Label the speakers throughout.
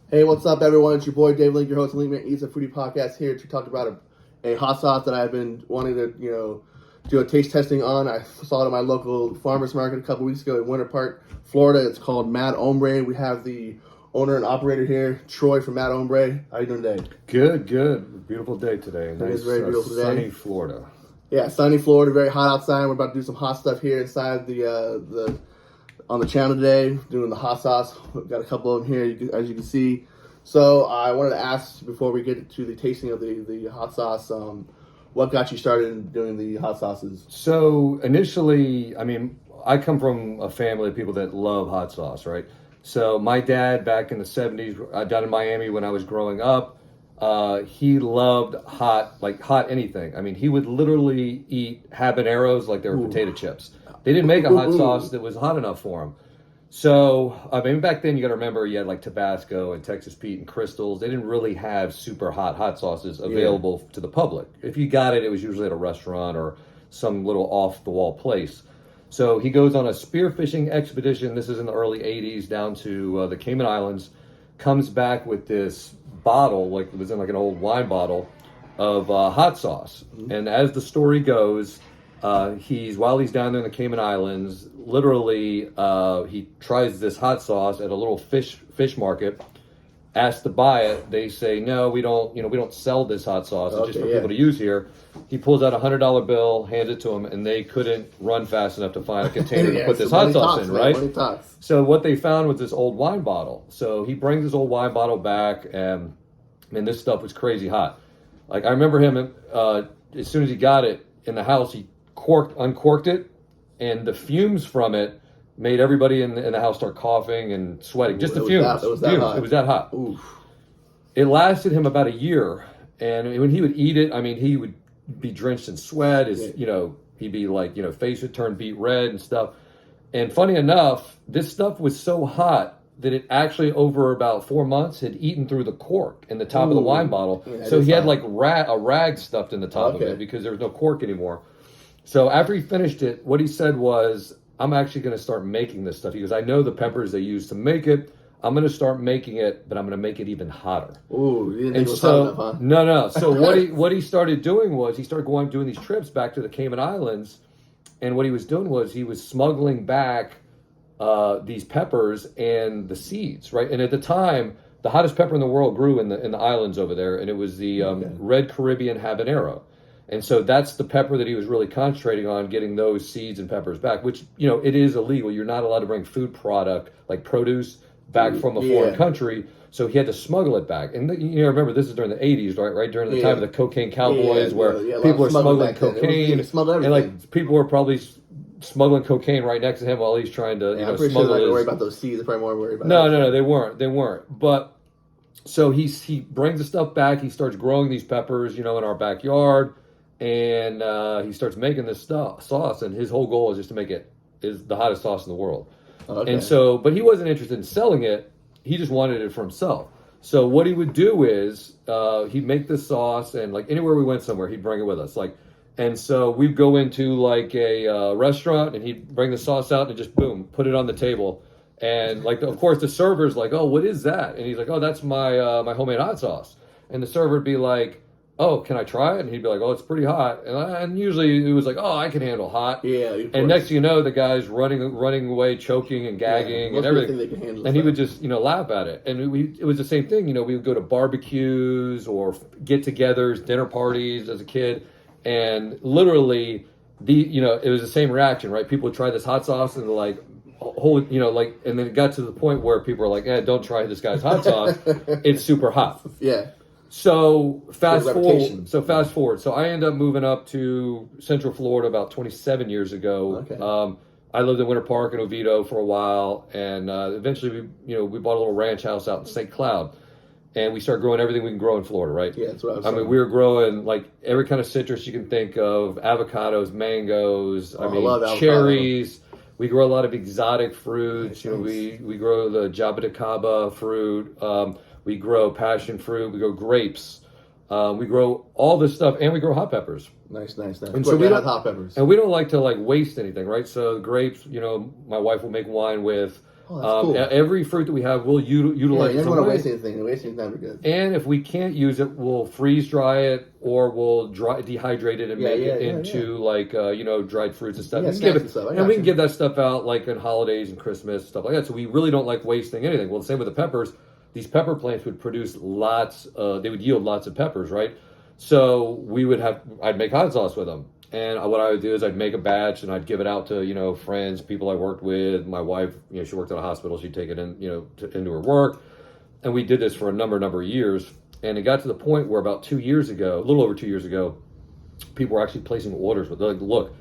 Speaker 1: Hey, what's up, everyone? It's your boy Dave Link, your host of Link Man Eats a Foodie Podcast, here to talk about a hot sauce that I've been wanting to, do a taste testing on. I saw it at my local farmers market a couple weeks ago in Winter Park, Florida. It's called Mad Hombre. We have the owner and operator here, Troy from Mad Hombre. How you doing today?
Speaker 2: Good. Beautiful day today.
Speaker 1: It is very beautiful today.
Speaker 2: Sunny Florida.
Speaker 1: Yeah, sunny Florida. Very hot outside. We're about to do some hot stuff here inside the on the channel today, doing the hot sauce. We've got a couple of them here, as you can see. So I wanted to ask, before we get to the tasting of the hot sauce, what got you started in doing the hot sauces?
Speaker 2: So initially, I come from a family of people that love hot sauce, right? So my dad, back in the 70s, down in Miami when I was growing up, he loved hot anything. I mean, he would literally eat habaneros like they were potato chips. They didn't make a hot sauce that was hot enough for him. So, back then you got to remember you had like Tabasco and Texas Pete and Crystals. They didn't really have super hot sauces available to the public. If you got it, it was usually at a restaurant or some little off-the-wall place. So he goes on a spearfishing expedition. This is in the early 80s down to the Cayman Islands. Comes back with this bottle, like it was in like an old wine bottle, of hot sauce. Mm-hmm. And as the story goes, while he's down there in the Cayman Islands, literally he tries this hot sauce at a little fish market, asks to buy it. They say, no, we don't sell this hot sauce. It's just for people to use here. He pulls out $100 bill, hands it to him, and they couldn't run fast enough to find a container to put this hot sauce in, right? So what they found was this old wine bottle. So he brings this old wine bottle back, and this stuff was crazy hot. Like, I remember him, as soon as he got it in the house, he uncorked it, and the fumes from it made everybody in the house start coughing and sweating. Just the fumes. It was that hot. Oof. It lasted him about a year, and when he would eat it, he would be drenched in sweat. He'd be like, face would turn beet red and stuff. And funny enough, this stuff was so hot that it actually, over about 4 months, had eaten through the cork in the top of the wine bottle. Yeah, so he had like a rag stuffed in the top of it because there was no cork anymore. So after he finished it, what he said was, I'm actually going to start making this stuff. He goes, I know the peppers they use to make it. I'm going to start making it, but I'm going to make it even hotter.
Speaker 1: Ooh, you didn't think it was hot enough, huh?
Speaker 2: No. So what he started doing was he started doing these trips back to the Cayman Islands, and what he was doing was he was smuggling back these peppers and the seeds, right? And at the time, the hottest pepper in the world grew in the islands over there, and it was the red Caribbean habanero. And so that's the pepper that he was really concentrating on, getting those seeds and peppers back, which, it is illegal. You're not allowed to bring food product, like produce, back from a foreign country. So he had to smuggle it back. And, remember, this is during the 80s, right? During the time of the cocaine cowboys, where people were smuggling cocaine. And, like, people were probably smuggling cocaine right next to him while he's trying to,
Speaker 1: I'm pretty
Speaker 2: smuggle
Speaker 1: sure they're worried about those seeds. They're probably more worried about
Speaker 2: No, they weren't. But, so he brings the stuff back. He starts growing these peppers, in our backyard. And he starts making this sauce, and his whole goal is just to make it is the hottest sauce in the world. Okay. And so, but he wasn't interested in selling it. He just wanted it for himself. So what he would do is he'd make this sauce, and like anywhere we went somewhere, he'd bring it with us. And so we'd go into like a restaurant, and he'd bring the sauce out and just boom, put it on the table. And like, of course, the server's like, "Oh, what is that?" And he's like, "Oh, that's my my homemade hot sauce." And the server would be like, "Oh, can I try it?" And he'd be like, "Oh, it's pretty hot." And usually it was like, "Oh, I can handle hot."
Speaker 1: Yeah.
Speaker 2: And next thing you know, the guy's running away, choking and gagging and everything.
Speaker 1: They can handle
Speaker 2: and he would just, laugh at it. And it was the same thing. We would go to barbecues or get-togethers, dinner parties as a kid, and literally it was the same reaction, right? People would try this hot sauce and they're like, and then it got to the point where people were like, don't try this guy's hot sauce. It's super hot.
Speaker 1: Yeah.
Speaker 2: So fast forward. So I end up moving up to Central Florida about 27 years ago. Okay. I lived in Winter Park in Oviedo for a while, and eventually we bought a little ranch house out in St. Cloud, and we started growing everything we can grow in Florida, right?
Speaker 1: Yeah, that's what I was saying.
Speaker 2: We were growing like every kind of citrus you can think of: avocados, mangoes, cherries. We grow a lot of exotic fruits. Nice. We grow the jabuticaba fruit. We grow passion fruit. We grow grapes. We grow all this stuff, and we grow hot peppers.
Speaker 1: Nice.
Speaker 2: And so we don't hot peppers, and we don't like to waste anything, right? So grapes, my wife will make wine with.
Speaker 1: Oh, that's cool.
Speaker 2: Every fruit that we have, we'll utilize.
Speaker 1: You never want to waste anything. Wasting is never good.
Speaker 2: And if we can't use it, we'll freeze dry it, or we'll dehydrate it and make it into like dried fruits and stuff.
Speaker 1: Yeah,
Speaker 2: We can give it,
Speaker 1: stuff.
Speaker 2: and we can give that stuff out like on holidays and Christmas, stuff like that. So we really don't like wasting anything. Well, the same with the peppers. These pepper plants would produce lots. They would yield lots of peppers, right? So I'd make hot sauce with them. And what I would do is I'd make a batch and I'd give it out to, friends, people I worked with. My wife, she worked at a hospital. She'd take it in, into her work. And we did this for a number of years. And it got to the point where about 2 years ago, a little over 2 years ago, people were actually placing orders. They're like, look,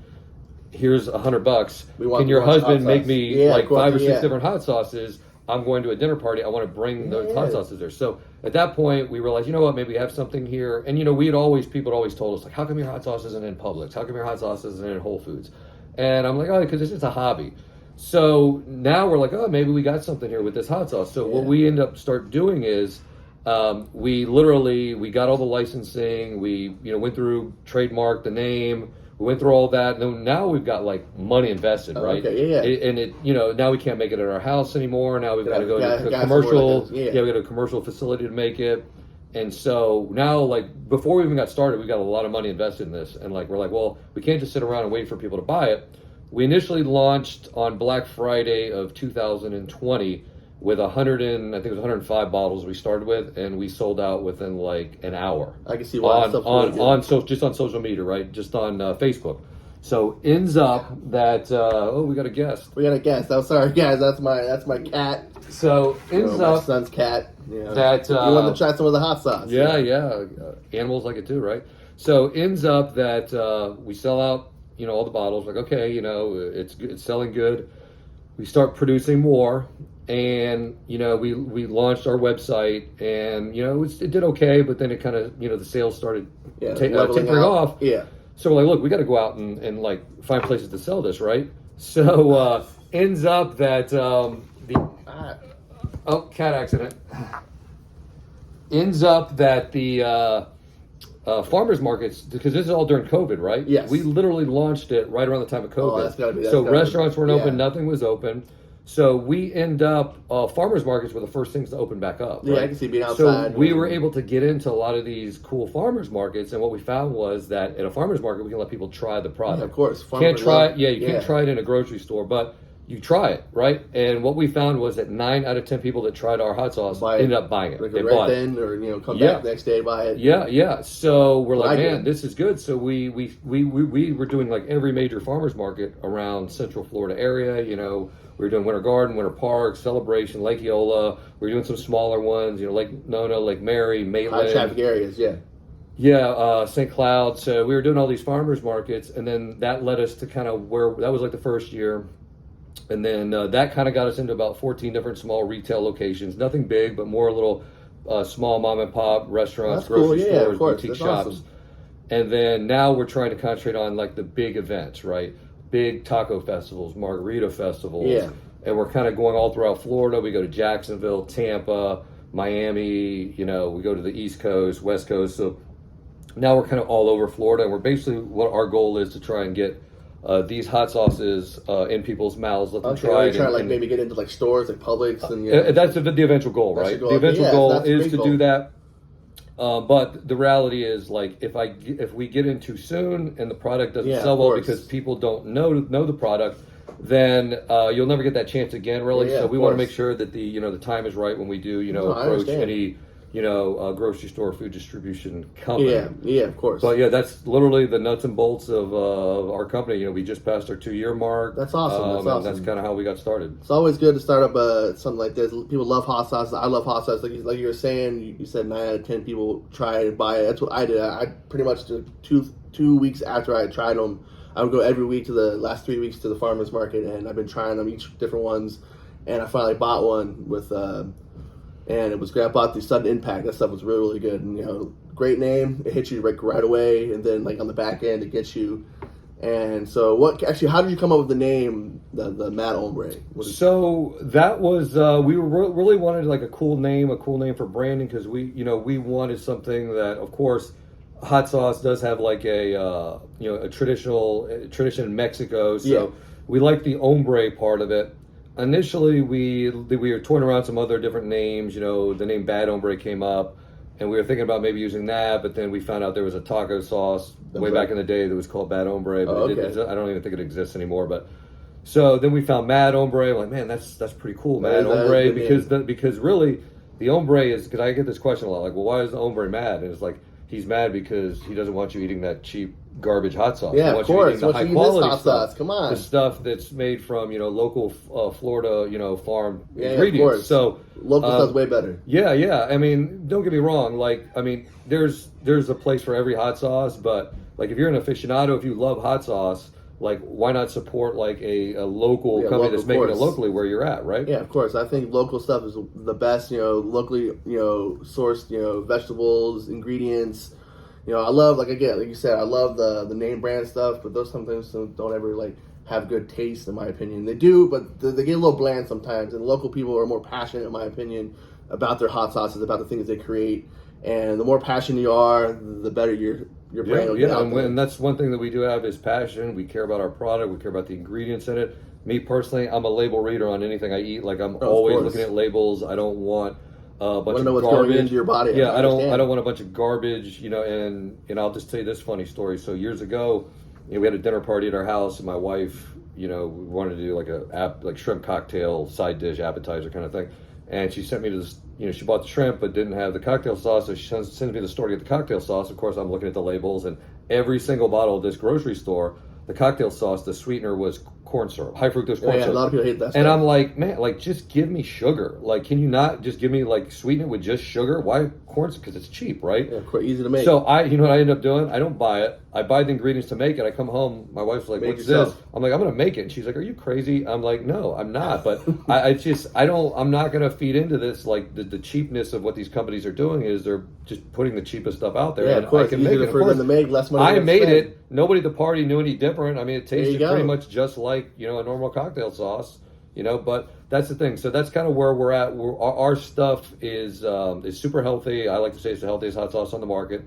Speaker 2: here's $100. Can your husband make me like 5 or 6 different hot sauces? I'm going to a dinner party. I want to bring those hot sauces there. So at that point, we realized, you know what, maybe we have something here. And, people had always told us, like, how come your hot sauce isn't in Publix? How come your hot sauce isn't in Whole Foods? And I'm like, oh, because it's just a hobby. So now we're like, oh, maybe we got something here with this hot sauce. So what we end up start doing is we got all the licensing. We, went through, trademarked the name. We went through all that, and now we've got like money invested, right? Okay, and now we can't make it at our house anymore. Now we've got to go to a commercial. We got a commercial facility to make it, and so now, like before we even got started, we got a lot of money invested in this, and like we're like, well, we can't just sit around and wait for people to buy it. We initially launched on Black Friday of 2020 with 105 bottles we started with, and we sold out within like an hour.
Speaker 1: I can see why
Speaker 2: just on social media, right? Just on Facebook. So ends up that we got a guest.
Speaker 1: I'm sorry, guys. That's my cat.
Speaker 2: So ends up
Speaker 1: my son's cat.
Speaker 2: That
Speaker 1: you want to try some of the hot sauce?
Speaker 2: Yeah. Animals like it too, right? So ends up that we sell out, all the bottles. Like, okay, it's selling good. We start producing more. And we launched our website, and it did okay, but then it kind of the sales started tapering off. Yeah. So we're like, look, we got to go out and like find places to sell this, right? So ends up that cat accident. Ends up that the farmers markets, because this is all during COVID, right?
Speaker 1: Yes.
Speaker 2: We literally launched it right around the time of COVID.
Speaker 1: Oh, that's gotta be.
Speaker 2: So restaurants weren't open, nothing was open. So we end up, farmers markets were the first things to open back up. Right?
Speaker 1: Yeah, I can see being outside.
Speaker 2: So we were able to get into a lot of these cool farmers markets, and what we found was that at a farmers market, we can let people try the product.
Speaker 1: Yeah, of course.
Speaker 2: Can't try it. You can't try it in a grocery store, but you try it, right? And what we found was that 9 out of 10 people that tried our hot sauce ended up buying it.
Speaker 1: They bought it. Or come back the next day, buy it.
Speaker 2: Yeah. So we're like, man, this is good. So we were doing like every major farmers market around Central Florida area. We were doing Winter Garden, Winter Park, Celebration, Lake Eola. We were doing some smaller ones, Lake Nona, Lake Mary, Maitland.
Speaker 1: High traffic areas,
Speaker 2: St. Cloud. So we were doing all these farmers markets, and then that led us to kind of where that was like the first year. And then that kind of got us into about 14 different small retail locations. Nothing big, but more little small mom and pop restaurants, grocery stores, boutique shops. Awesome. And then now we're trying to concentrate on like the big events, right? Big taco festivals, margarita festivals. Yeah. And we're kind of going all throughout Florida. We go to Jacksonville, Tampa, Miami, we go to the East Coast, West Coast. So now we're kind of all over Florida. And we're basically, what our goal is to try and get these hot sauces in people's mouths, let them try it.
Speaker 1: And maybe get into like stores like Publix. And
Speaker 2: that's the eventual goal, right? The eventual goal is to do that. But the reality is, like, if we get in too soon and the product doesn't sell well because people don't know the product, then you'll never get that chance again, really. So we want to make sure that the time is right when we do approach any grocery store food distribution company.
Speaker 1: Yeah, of course.
Speaker 2: But that's literally the nuts and bolts of our company. We just passed our 2-year mark.
Speaker 1: That's awesome.
Speaker 2: That's kind of how we got started.
Speaker 1: It's always good to start up something like this. People love hot sauce. I love hot sauce. Like you were saying, you said 9 out of 10 people try and buy it. That's what I did. I pretty much did 2 weeks after I tried them. I would go every week to the last 3 weeks to the farmers market, and I've been trying them, each different ones. And I finally bought one with. And it was great. I bought the Sudden Impact. That stuff was really, really good. And, great name. It hits you right away. And then, like, on the back end, it gets you. And so, how did you come up with the name, the Mad Hombre?
Speaker 2: So, that was, we really wanted, like, a cool name for branding, because we wanted something that, of course, hot sauce does have, like, a tradition in Mexico. So, we like the Hombre part of it. initially we were toying around some other different names. You know, the name Bad Hombre came up, and we were thinking about maybe using that. But then we found out there was a taco sauce way back in the day that was called Bad Hombre. But I don't even think it exists anymore. But so then we found Mad Hombre. I'm like, man, that's pretty cool, Mad Hombre, because really the hombre is, because I get this question a lot, like, well, why is the hombre mad? And it's like, he's mad because he doesn't want you eating that cheap garbage hot sauce.
Speaker 1: Yeah, of course.
Speaker 2: The high quality hot
Speaker 1: sauce. Come on,
Speaker 2: the stuff that's made from local Florida farm
Speaker 1: Of
Speaker 2: ingredients.
Speaker 1: course.
Speaker 2: So
Speaker 1: local stuff's way better.
Speaker 2: Yeah. I mean, don't get me wrong. Like, I mean, there's a place for every hot sauce, but like if you're an aficionado, if you love hot sauce, like why not support like a local company that's making it locally where you're at, right?
Speaker 1: Yeah, of course. I think local stuff is the best. Locally sourced vegetables, ingredients. I love, like you said, I love the name brand stuff, but those sometimes don't ever like have good taste in my opinion. They do, but they get a little bland sometimes. And local people are more passionate, in my opinion, about their hot sauces, about the things they create. And the more passionate you are, the better your brand will get out there.
Speaker 2: And that's one thing that we do have is passion. We care about our product. We care about the ingredients in it. Me personally, I'm a label reader on anything I eat. Like I'm always looking at labels. I don't want a bunch of garbage. What's going into
Speaker 1: your body.
Speaker 2: Yeah, I don't want a bunch of garbage. And I'll just tell you this funny story. So years ago, we had a dinner party at our house, and my wife, we wanted to do like shrimp cocktail side dish appetizer kind of thing. And she sent me to this, she bought the shrimp but didn't have the cocktail sauce, so she sends me to the store to get the cocktail sauce. Of course, I'm looking at the labels, and every single bottle of this grocery store, the cocktail sauce, the sweetener was corn syrup, high fructose corn syrup.
Speaker 1: A lot of people hate that stuff.
Speaker 2: And I'm like, man, like just give me sugar. Like, can you not just give me sweeten it with just sugar? Why corn? Because it's cheap, right?
Speaker 1: Yeah, quite easy to make.
Speaker 2: So you know what I end up doing? I don't buy it. I buy the ingredients to make it. I come home. My wife's like, "What's this?" I'm like, "I'm gonna make it." And she's like, "Are you crazy?" I'm like, "No, I'm not." But I'm not gonna feed into this. Like the cheapness of what these companies are doing is they're just putting the cheapest stuff out there.
Speaker 1: Yeah, of course.
Speaker 2: I can make it.
Speaker 1: For them to make, less money.
Speaker 2: I made it. Nobody at the party knew any different. I mean, it tasted pretty much just like a normal cocktail sauce. But that's the thing. So that's kind of where we're at. Our stuff is super healthy. I like to say it's the healthiest hot sauce on the market.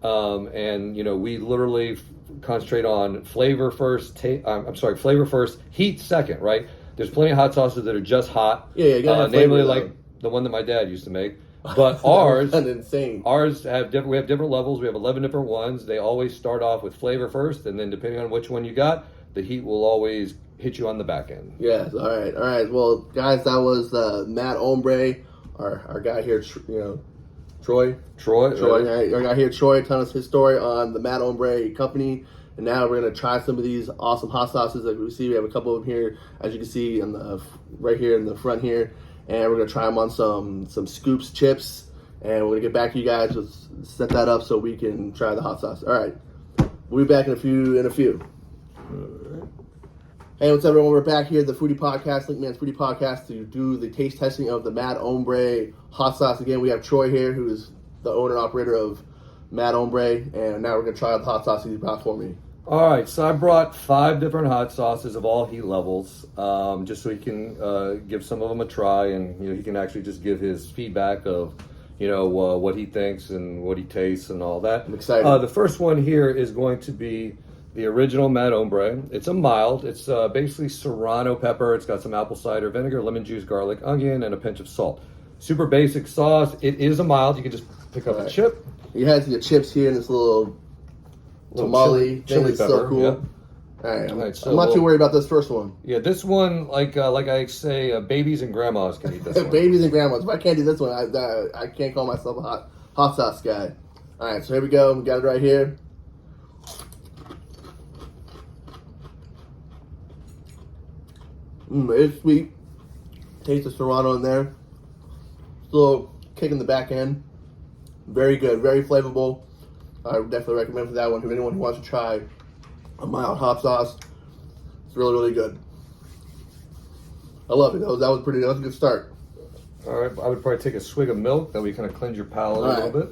Speaker 2: And we literally concentrate on flavor first. Flavor first, heat second. Right? There's plenty of hot sauces that are just hot.
Speaker 1: Yeah,
Speaker 2: namely like the one that my dad used to make. But ours have different. We have different levels. We have 11 different ones. They always start off with flavor first, and then depending on which one you got, the heat will always hit you on the back end.
Speaker 1: Yes. All right. Well, guys, that was Mad Hombre, our guy here, Troy. Our guy here, Troy, telling us his story on the Mad Hombre company. And now we're gonna try some of these awesome hot sauces that we see. We have a couple of them here, as you can see, right here in the front here. And we're gonna try them on some Scoops chips. And we're gonna get back to you guys. Let's set that up so we can try the hot sauce. All right. We'll be back in a few. Hey, what's up, everyone? We're back here at the Foodie Podcast, Linkman's Foodie Podcast, to do the taste testing of the Mad Hombre hot sauce. Again, we have Troy here, who is the owner and operator of Mad Hombre, and now we're going to try out the hot sauce he brought for me.
Speaker 2: All right, so I brought 5 different hot sauces of all heat levels, just so he can give some of them a try, and he can actually just give his feedback of what he thinks and what he tastes and all that.
Speaker 1: I'm excited.
Speaker 2: The first one here is going to be the original Mad Hombre. It's a mild. It's basically serrano pepper. It's got some apple cider vinegar, lemon juice, garlic, onion, and a pinch of salt. Super basic sauce. It is a mild. You can just pick up a chip.
Speaker 1: You have the chips here in this little tamale
Speaker 2: chili
Speaker 1: It's
Speaker 2: pepper,
Speaker 1: so cool.
Speaker 2: Yeah.
Speaker 1: All right, so I'm not too worried about this first one.
Speaker 2: Yeah, this one, like I say, babies and grandmas can eat this one.
Speaker 1: Babies and grandmas. If I can't do this one, I can't call myself a hot sauce guy. All right, so here we go. We got it right here. It's sweet. Taste the serrano in there. Still kick in the back end. Very good, very flavorful. I would definitely recommend for that one to anyone who wants to try a mild hot sauce. It's really, really good. I love it. That was a good start.
Speaker 2: All right, I would probably take a swig of milk. That way kind of cleanse your palate a little bit.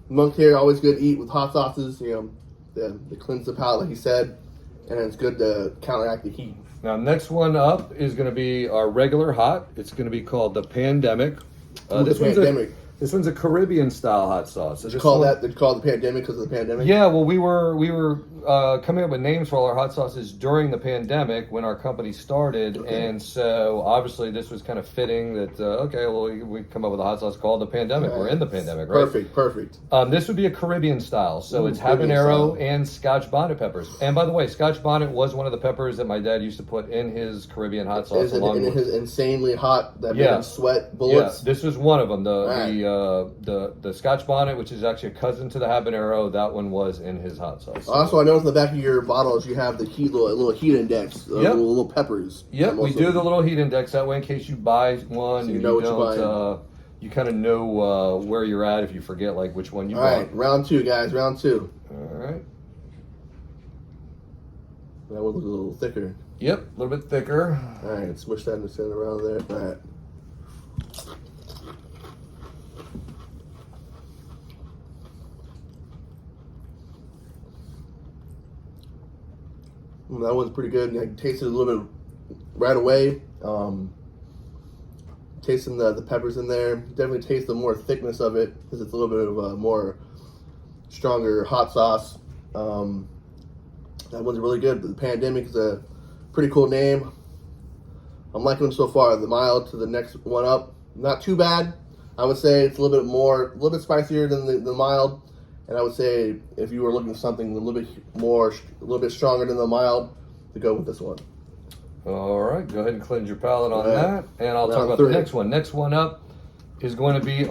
Speaker 1: Milk here, always good to eat with hot sauces. They cleanse the palate, like you said, and it's good to counteract the heat.
Speaker 2: Now, next one up is going to be our regular hot. It's going to be called the Pandemic. This one's a Caribbean style hot sauce. So
Speaker 1: Did you call it the pandemic because of the pandemic?
Speaker 2: Yeah, well, we were coming up with names for all our hot sauces during the pandemic when our company started, and so obviously this was kind of fitting that we come up with a hot sauce called the pandemic. We're in the pandemic, right?
Speaker 1: Perfect.
Speaker 2: This would be a Caribbean style, so it's
Speaker 1: Caribbean
Speaker 2: habanero
Speaker 1: style.
Speaker 2: and Scotch bonnet peppers. And by the way, Scotch bonnet was one of the peppers that my dad used to put in his Caribbean hot sauce.
Speaker 1: In his insanely hot that made him sweat bullets.
Speaker 2: Yeah, this was one of them. The Scotch bonnet, which is actually a cousin to the habanero, that one was in his hot sauce.
Speaker 1: Also, I noticed in the back of your bottles you have the little heat index, little peppers.
Speaker 2: Yep, we do the little heat index that way in case you buy one,
Speaker 1: So
Speaker 2: and
Speaker 1: you know what you're buying.
Speaker 2: You kind of know where you're at if you forget like which one you
Speaker 1: All
Speaker 2: bought.
Speaker 1: right, round 2, guys. Round 2.
Speaker 2: All right.
Speaker 1: That one looks a little thicker.
Speaker 2: Yep, a little bit thicker.
Speaker 1: All right, smush that and send it around there. All right. That one's pretty good. I tasted it a little bit right away. Tasting the peppers in there. Definitely taste the more thickness of it because it's a little bit of a more stronger hot sauce. That one's really good. The Pandemic is a pretty cool name. I'm liking them so far. The mild to the next one up, not too bad. I would say it's a little bit spicier than the mild. And I would say if you were looking for something a little bit stronger than the mild, to go with this one.
Speaker 2: All right, go ahead and cleanse your palate on that. And I'll talk
Speaker 1: Round
Speaker 2: about
Speaker 1: 3.
Speaker 2: the next one. Next one up is going to be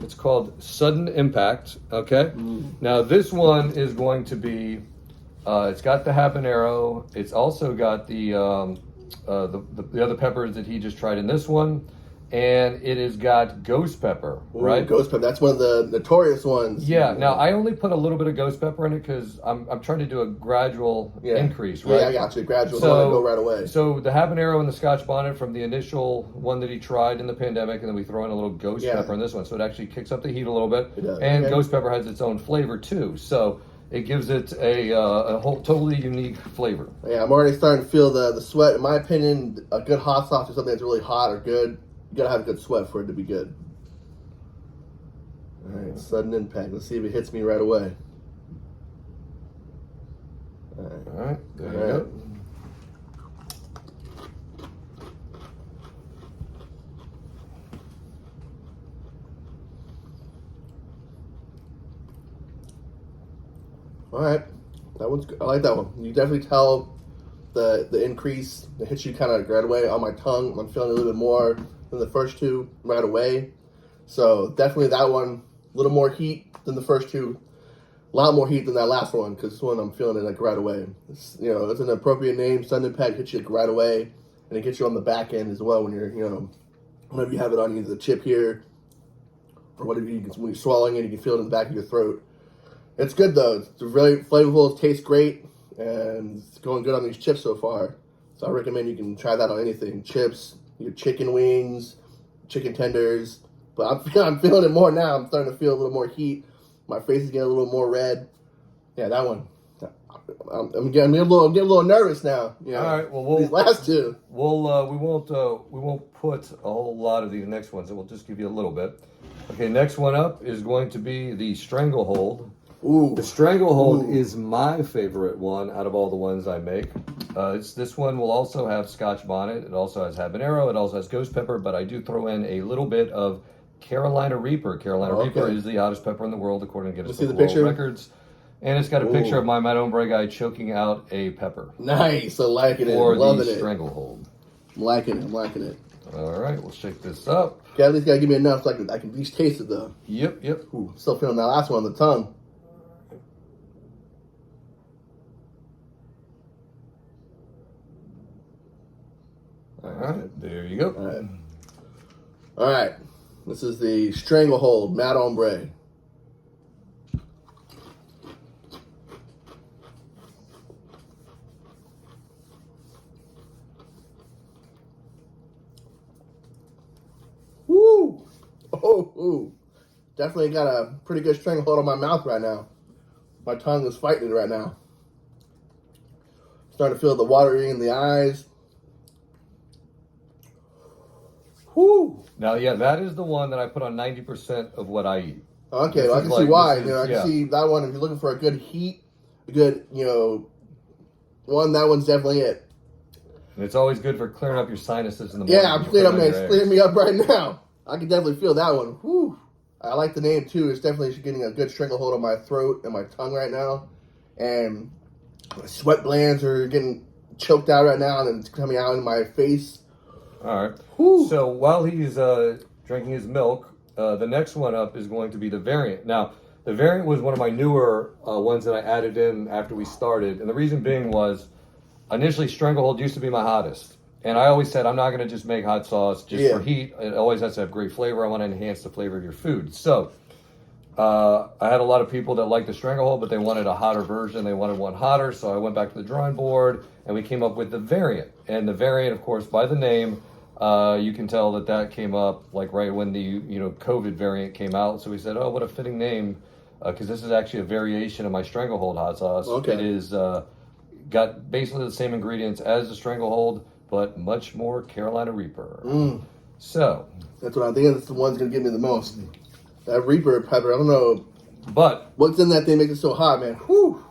Speaker 2: it's called Sudden Impact, okay? Now this one is going to be, it's got the habanero. It's also got the other peppers that he just tried in this one. And it has got ghost pepper, right?
Speaker 1: Ghost pepper. That's one of the notorious ones.
Speaker 2: Yeah. Now I only put a little bit of ghost pepper in it because I'm trying to do a gradual increase, right?
Speaker 1: Yeah, I got you. Gradual. So, don't go right away.
Speaker 2: So the habanero and the Scotch bonnet from the initial one that he tried in the pandemic, and then we throw in a little ghost pepper in this one, so it actually kicks up the heat a little bit.
Speaker 1: It does.
Speaker 2: And ghost pepper has its own flavor too, so it gives it a whole totally unique flavor.
Speaker 1: Yeah, I'm already starting to feel the sweat. In my opinion, a good hot sauce or something that's really hot or good, you gotta have a good sweat for it to be good. All right, sudden impact. Let's see if it hits me right away.
Speaker 2: All right, there you go.
Speaker 1: All right, that one's good. I like that one. You definitely tell the increase. It hits you kind of right away on my tongue. I'm feeling a little bit more than the first two right away. So definitely that one, a little more heat than the first two. A lot more heat than that last one because this one I'm feeling it like right away. It's an appropriate name. Sudden Impact hits you like right away, and it gets you on the back end as well when you're whenever you have it on either the chip here or whatever when you're swallowing it, you can feel it in the back of your throat. It's good though. It's really flavorful. It tastes great, and it's going good on these chips so far. So I recommend you can try that on anything: chips, your chicken wings, chicken tenders. But I'm feeling it more now. I'm starting to feel a little more heat. My face is getting a little more red. Yeah, that one. I'm getting a little nervous now.
Speaker 2: All right. Well,
Speaker 1: these last two.
Speaker 2: We won't put a whole lot of these next ones, and we'll just give you a little bit. Okay, next one up is going to be the Stranglehold.
Speaker 1: Ooh.
Speaker 2: The Stranglehold is my favorite one out of all the ones I make. This one will also have Scotch bonnet. It also has habanero. It also has ghost pepper, but I do throw in a little bit of Carolina Reaper. Carolina Reaper is the hottest pepper in the world, according to Guinness Book of World Records. And it's got a picture of my Hombre guy choking out a pepper.
Speaker 1: Nice. I liking it.
Speaker 2: Loving it. Stranglehold.
Speaker 1: I'm liking it.
Speaker 2: All right, we'll shake this up.
Speaker 1: Okay, at least gotta give me enough so I can at least taste it though.
Speaker 2: Yep.
Speaker 1: Ooh, still feeling that last one on the tongue.
Speaker 2: All right, there you go.
Speaker 1: All right. This is the Stranglehold Mad Hombre. Woo! Oh, definitely got a pretty good stranglehold on my mouth right now. My tongue is fighting it right now. Starting to feel the watering in the eyes. Whoo.
Speaker 2: Now, yeah, that is the one that I put on 90% of what I eat.
Speaker 1: Okay, well, I can see why. I can see that one. If you're looking for a good heat, a good, one, that one's definitely it.
Speaker 2: And it's always good for clearing up your sinuses in the morning.
Speaker 1: Yeah, I'm clearing me up right now. I can definitely feel that one. Whew. I like the name too. It's definitely getting a good stranglehold on my throat and my tongue right now, and my sweat glands are getting choked out right now, and it's coming out in my face.
Speaker 2: All right.
Speaker 1: Whew.
Speaker 2: So while he's drinking his milk, the next one up is going to be the variant. Now, the variant was one of my newer ones that I added in after we started, and the reason being was initially Stranglehold used to be my hottest, and I always said I'm not going to just make hot sauce just for heat. It always has to have great flavor. I want to enhance the flavor of your food. So I had a lot of people that liked the Stranglehold, but they wanted a hotter version. They wanted one hotter, so I went back to the drawing board, and we came up with the variant. And the variant, of course, by the name, you can tell that came up like right when the COVID variant came out. So we said, oh, what a fitting name, because this is actually a variation of my Stranglehold hot sauce.
Speaker 1: Okay.
Speaker 2: It is got basically the same ingredients as the Stranglehold, but much more Carolina Reaper. So
Speaker 1: that's what I think. That's the one's gonna give me the most. That Reaper pepper. I don't know,
Speaker 2: but
Speaker 1: what's in that thing makes it so hot, man. Whew.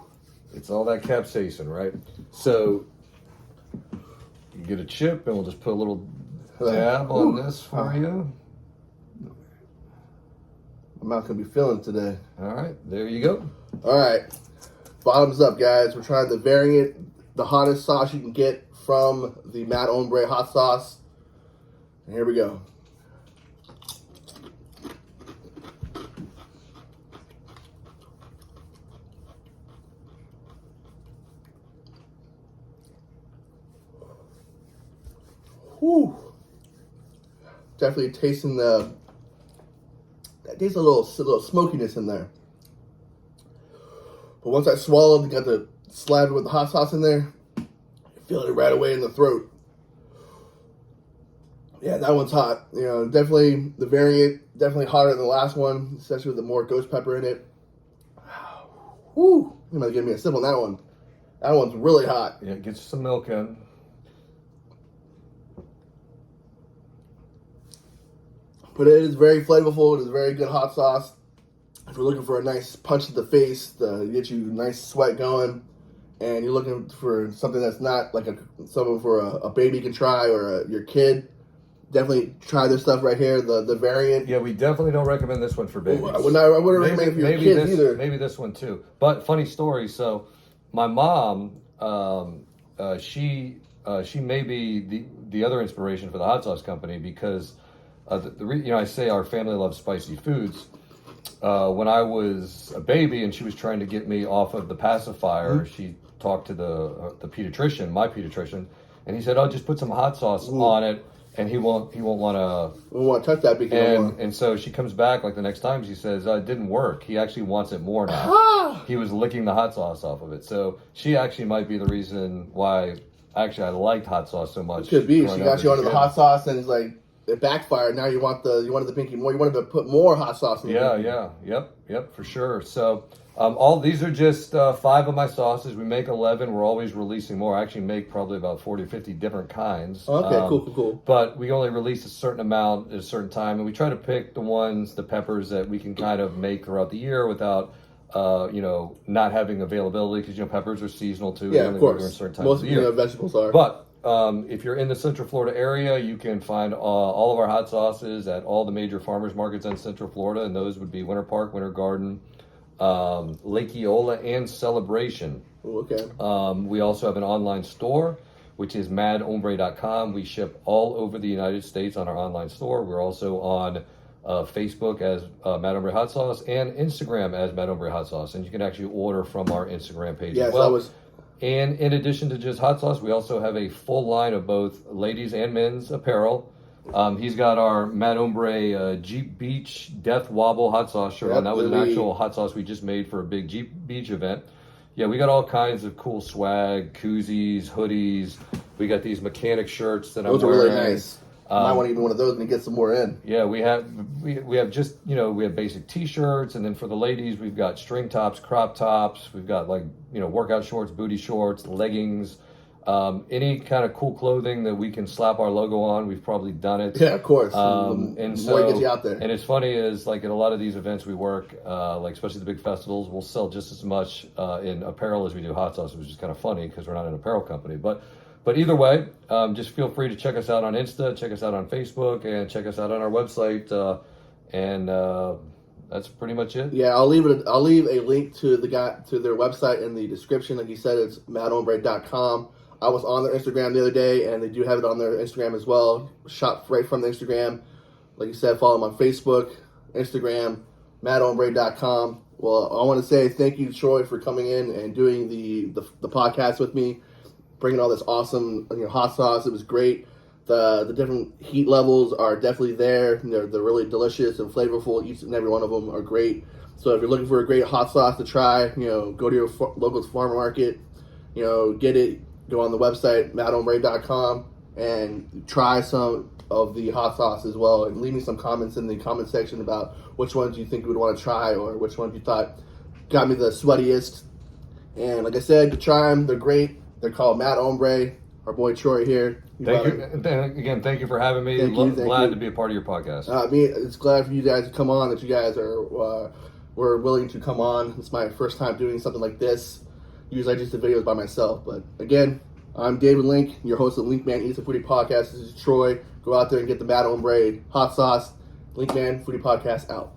Speaker 2: It's all that capsaicin, right? So you get a chip, and we'll just put a little dab on this for you.
Speaker 1: My mouth gonna be feeling today.
Speaker 2: All right, there you go.
Speaker 1: All right, bottoms up, guys. We're trying the variant, the hottest sauce you can get from the Mad Hombre hot sauce. And here we go. Whew. Definitely tasting tastes a little smokiness in there. But once I swallowed and got the slab with the hot sauce in there, you feel it right away in the throat. Yeah, that one's hot. Definitely the variant, definitely hotter than the last one, especially with the more ghost pepper in it. Whew. You might give me a sip on that one. That one's really hot.
Speaker 2: Yeah, get you some milk in.
Speaker 1: But it is very flavorful. It is a very good hot sauce. If you're looking for a nice punch to the face to get you nice sweat going, and you're looking for something that's not like something for a baby can try or your kid, definitely try this stuff right here. The variant.
Speaker 2: Yeah, we definitely don't recommend this one for babies.
Speaker 1: I wouldn't recommend it for your kids either.
Speaker 2: Maybe this one too. But funny story. So my mom, she may be the other inspiration for the hot sauce company because. I say our family loves spicy foods. When I was a baby and she was trying to get me off of the pacifier, she talked to the pediatrician, my pediatrician, and he said, "Oh, just put some hot sauce on it, and he won't want to."
Speaker 1: We won't touch that because.
Speaker 2: And so she comes back like the next time. She says, "It didn't work. He actually wants it more now. He was licking the hot sauce off of it." So she actually might be the reason why. Actually, I liked hot sauce so much.
Speaker 1: It could be. She got you onto the hot sauce, and it's like. It backfired. Now you wanted the pinky more. You wanted to put more hot sauce in.
Speaker 2: Yep, for sure. So all these are just 5 of my sauces. We make 11. We're always releasing more. I actually make probably about 40 or 50 different kinds.
Speaker 1: Okay, cool.
Speaker 2: But we only release a certain amount at a certain time, and we try to pick the peppers that we can kind of make throughout the year without not having availability because peppers are seasonal too.
Speaker 1: Yeah, of course.
Speaker 2: During certain times
Speaker 1: Most
Speaker 2: of the year.
Speaker 1: Vegetables are.
Speaker 2: But if you're in the Central Florida area, you can find all of our hot sauces at all the major farmers markets in Central Florida, and those would be Winter Park, Winter Garden, Lake Eola, and Celebration.
Speaker 1: Ooh, okay.
Speaker 2: We also have an online store, which is madhombre.com. We ship all over the United States on our online store. We're also on Facebook as Mad Hombre Hot Sauce and Instagram as Mad Hombre Hot Sauce, and you can actually order from our Instagram page as well. And in addition to just hot sauce, we also have a full line of both ladies and men's apparel. He's got our Mad Hombre Jeep Beach Death Wobble hot sauce shirt on. That was an actual hot sauce we just made for a big Jeep Beach event. Yeah, we got all kinds of cool swag, koozies, hoodies. We got these mechanic shirts that
Speaker 1: those
Speaker 2: I'm wearing.
Speaker 1: Those are really nice. I want to get one of those and get some more in.
Speaker 2: Yeah, we have just we have basic t-shirts, and then for the ladies we've got string tops, crop tops, we've got workout shorts, booty shorts, leggings, Any kind of cool clothing that we can slap our logo on, we've probably done it.
Speaker 1: Yeah, of course.
Speaker 2: And
Speaker 1: the
Speaker 2: so,
Speaker 1: more it gets you out there.
Speaker 2: And it's funny is like at a lot of these events we work, like especially the big festivals, we'll sell just as much in apparel as we do hot sauce, which is kind of funny because we're not an apparel company. But either way, just feel free to check us out on Insta, check us out on Facebook, and check us out on our website. That's pretty much it.
Speaker 1: Yeah, I'll leave a link to their website in the description. Like you said, it's madhombre.com. I was on their Instagram the other day, and they do have it on their Instagram as well. Shot right from the Instagram. Like you said, follow them on Facebook, Instagram, madhombre.com. Well, I want to say thank you, Troy, for coming in and doing the podcast with me, bringing all this awesome hot sauce. It was great. The different heat levels are definitely there. They're really delicious and flavorful. Each and every one of them are great. So if you're looking for a great hot sauce to try, go to your local farmer market, get it. Go on the website, madhombre.com, and try some of the hot sauce as well. And leave me some comments in the comment section about which ones you think you would want to try or which ones you thought got me the sweatiest. And like I said, you try them. They're great. They're called Mad Hombre. Our boy Troy here.
Speaker 2: Thank you. Again, thank you for having me. Glad to be a part of your podcast.
Speaker 1: It's glad for you guys to come on, that you guys were willing to come on. It's my first time doing something like this. Usually I just do videos by myself. But again, I'm David Link, your host of Linkman Eats a Foodie Podcast. This is Troy. Go out there and get the Mad Hombre hot sauce. Linkman Foodie Podcast out.